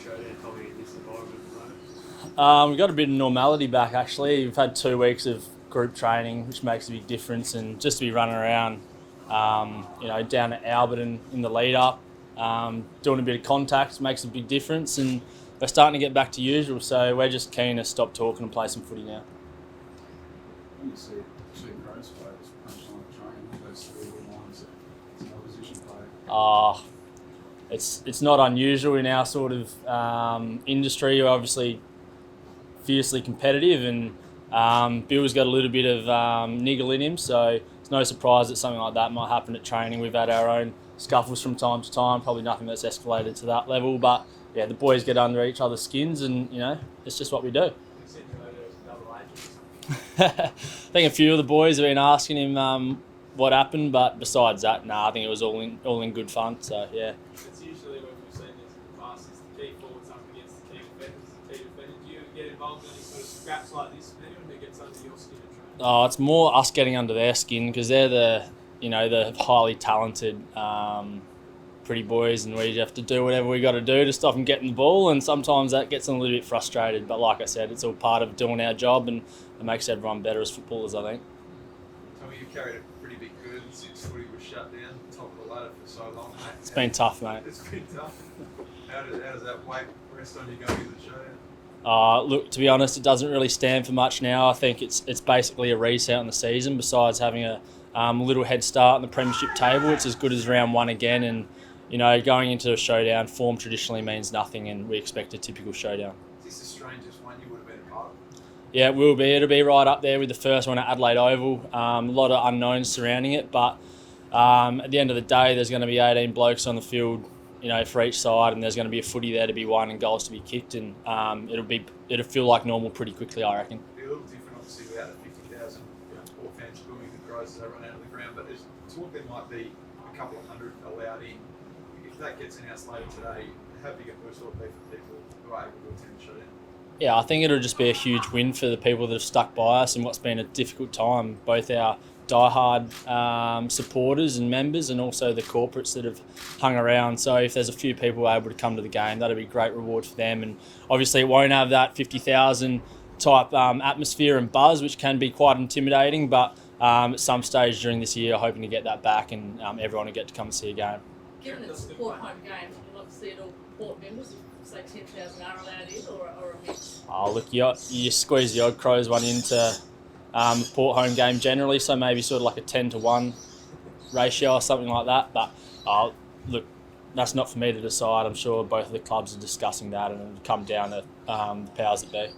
showdown coming in this environment at the moment? We've got a bit of normality back actually. We've had 2 weeks of group training, which makes a big difference, and just to be running around, down at Alberton in the lead up, doing a bit of contact makes a big difference, and we're starting to get back to usual. So we're just keen to stop talking and play some footy now. When you see two Crows players punch on the train, those three little lines, it's an opposition player. It's not unusual in our sort of industry. We're obviously fiercely competitive, and Bill's got a little bit of niggle in him, so it's no surprise that something like that might happen at training. We've had our own scuffles from time to time, probably nothing that's escalated to that level, but yeah, the boys get under each other's skins, and it's just what we do. I think a few of the boys have been asking him what happened, but besides that, I think it was all in good fun. So yeah. It's usually when we've seen this in the past, it's the key forwards up against the key defenders. Do you get involved in any sort of scraps like this, anyone who gets under your skin and train? Oh, it's more us getting under their skin because they're the highly talented, pretty boys, and we have to do whatever we got to do to stop them getting the ball, and sometimes that gets them a little bit frustrated. But like I said, it's all part of doing our job, and it makes everyone better as footballers, I think. Tommy, you carried a pretty big burden since footy was shut down, top of the ladder for so long, mate. It's been tough, mate. It's been tough. How does that weight rest on you going into the showdown? Look, to be honest, it doesn't really stand for much now. I think it's basically a reset on the season. Besides having a little head start on the premiership table, it's as good as round one again. And going into a showdown, form traditionally means nothing, and we expect a typical showdown. Is this the strangest one you would have been a part of? Yeah, it will be. It'll be right up there with the first one at Adelaide Oval. A lot of unknowns surrounding it, but at the end of the day, there's going to be 18 blokes on the field, for each side, and there's going to be a footy there to be won and goals to be kicked, and it'll feel like normal pretty quickly, I reckon. It'll be a little different, obviously, without the 50,000 poor fans booing the Crows as they run out of the ground, but there's talk there might be a couple of hundred allowed in. If that gets announced later today, how big a boost will it be for people who are able to attend the showdown? Yeah, I think it'll just be a huge win for the people that have stuck by us in what's been a difficult time, both our diehard supporters and members, and also the corporates that have hung around. So if there's a few people able to come to the game, that'll be a great reward for them. And obviously it won't have that 50,000 type atmosphere and buzz, which can be quite intimidating, but at some stage during this year, hoping to get that back, and everyone will get to come and see a game. Given it's Port home games, would you like to see it all Port members, say 10,000 are allowed in, or a mix? Oh, look, you squeeze the odd Crows one into Port home game generally, so maybe sort of like a 10-1 ratio or something like that. But look, that's not for me to decide. I'm sure both of the clubs are discussing that, and it'll come down to the powers that be.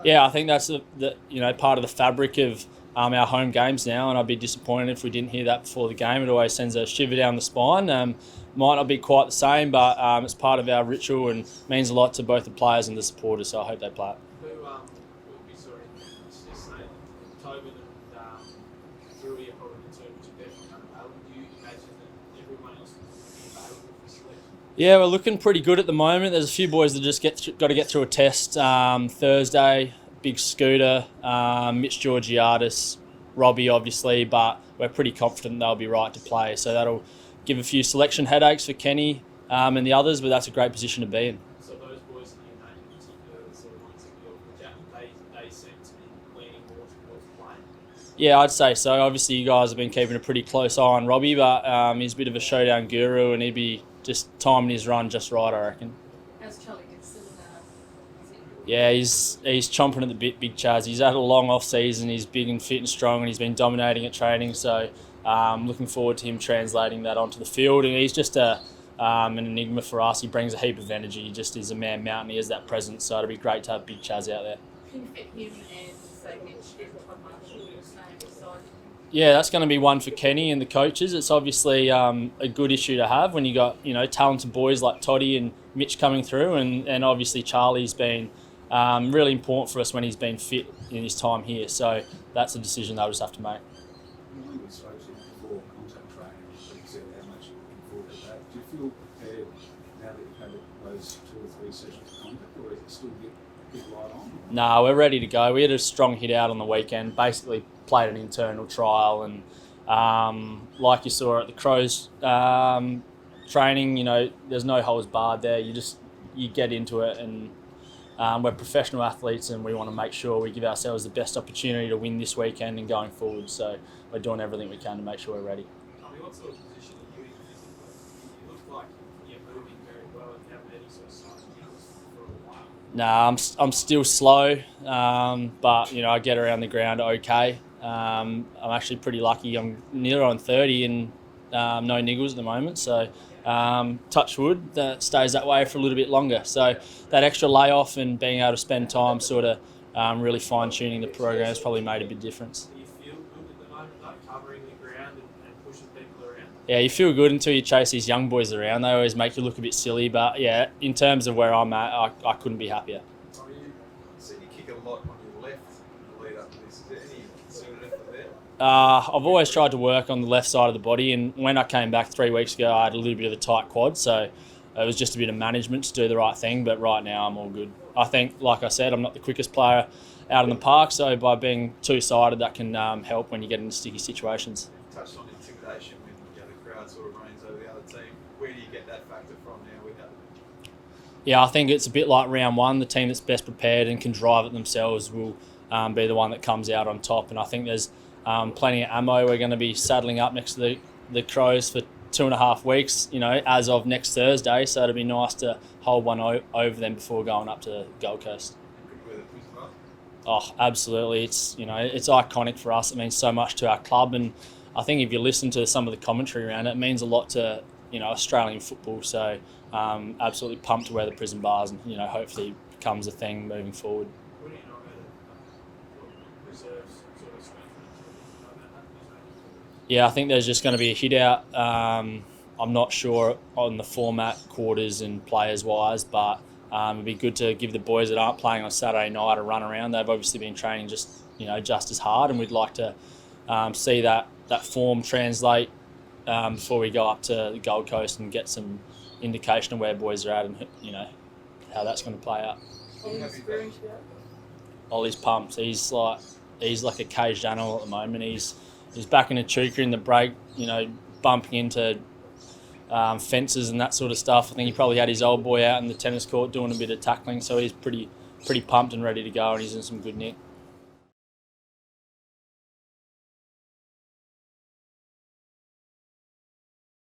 Yeah, I think that's the part of the fabric of our home games now, and I'd be disappointed if we didn't hear that before the game. It always sends a shiver down the spine. Might not be quite the same, but it's part of our ritual and means a lot to both the players and the supporters, so I hope they play it. We saw in Tobin and Drury are probably the two which are definitely unavailable. Do you imagine that everyone else will be available for selection? Yeah, we're looking pretty good at the moment. There's a few boys that just got to get through a test Thursday. Big Scooter, Mitch Georgiadis, Robbie obviously, but we're pretty confident they'll be right to play. So that'll give a few selection headaches for Kenny and the others, but that's a great position to be in. So those boys in your name in particular, the sort of ones that you're looking at, they seem to be leaning more towards playing? Yeah, I'd say so. Obviously, you guys have been keeping a pretty close eye on Robbie, but he's a bit of a showdown guru, and he'd be just timing his run just right, I reckon. How's Charlie Gibson? Yeah, he's chomping at the bit, Big Chaz. He's had a long off season. He's big and fit and strong, and he's been dominating at training. So looking forward to him translating that onto the field. And he's just an enigma for us. He brings a heap of energy. He just is a man mountain. He has that presence. So it'll be great to have Big Chaz out there. Can you fit him and say Mitch and Todd Marshall in the same side? Yeah, that's going to be one for Kenny and the coaches. It's obviously a good issue to have when you got talented boys like Toddy and Mitch coming through, and obviously Charlie's been really important for us when he's been fit in his time here. So that's a decision they'll just have to make. When we spoke to you before contact training, you said how much you're looking forward to that. Do you feel prepared now that you've had those 2 or 3 sessions of contact, or is it still a bit light on? No, we're ready to go. We had a strong hit out on the weekend, basically played an internal trial, and like you saw at the Crows training, there's no holds barred there. You get into it, and we're professional athletes, and we want to make sure we give ourselves the best opportunity to win this weekend and going forward. So we're doing everything we can to make sure we're ready. I mean, what sort of position are you in physically? You look like you're moving very well and you haven't had any sort of signs of injuries for a while. Nah, I'm still slow, but I get around the ground okay. I'm actually pretty lucky. I'm near on 30 and no niggles at the moment, so touch wood, that stays that way for a little bit longer. So that extra layoff and being able to spend time sort of really fine tuning the program has probably made a big difference. Do you feel good at the moment, though, covering the ground and pushing people around? Yeah, you feel good until you chase these young boys around. They always make you look a bit silly, but yeah, in terms of where I'm at, I couldn't be happier. I mean, you said you kick a lot on your left in the lead up to this. Is there any concerted effort there? I've always tried to work on the left side of the body, and when I came back 3 weeks ago, I had a little bit of a tight quad, so it was just a bit of management to do the right thing, but right now I'm all good. I think, like I said, I'm not the quickest player out in the park, so by being two-sided, that can help when you get into sticky situations. You touched on intimidation when the crowd sort of reigns over the other team. Where do you get that factor from now with that? Yeah, I think it's a bit like round one. The team that's best prepared and can drive it themselves will be the one that comes out on top, and I think there's plenty of ammo. We're going to be saddling up next to the Crows for 2.5 weeks, as of next Thursday. So it'll be nice to hold one over them before going up to Gold Coast. Good weather, Prison Bar? Oh, absolutely. It's it's iconic for us. It means so much to our club, and I think if you listen to some of the commentary around it, it means a lot to Australian football. So absolutely pumped to wear the Prison Bars, and hopefully becomes a thing moving forward. What do you know about reserves sort of strength? Yeah, I think there's just going to be a hit out. I'm not sure on the format, quarters and players wise, but it'd be good to give the boys that aren't playing on Saturday night a run around. They've obviously been training just as hard, and we'd like to see that form translate before we go up to the Gold Coast and get some indication of where boys are at and how that's going to play out. Ollie's pumped. He's like a caged animal at the moment. He's back in a chuka in the break, bumping into fences and that sort of stuff. I think he probably had his old boy out in the tennis court doing a bit of tackling, so he's pretty pumped and ready to go, and he's in some good nick.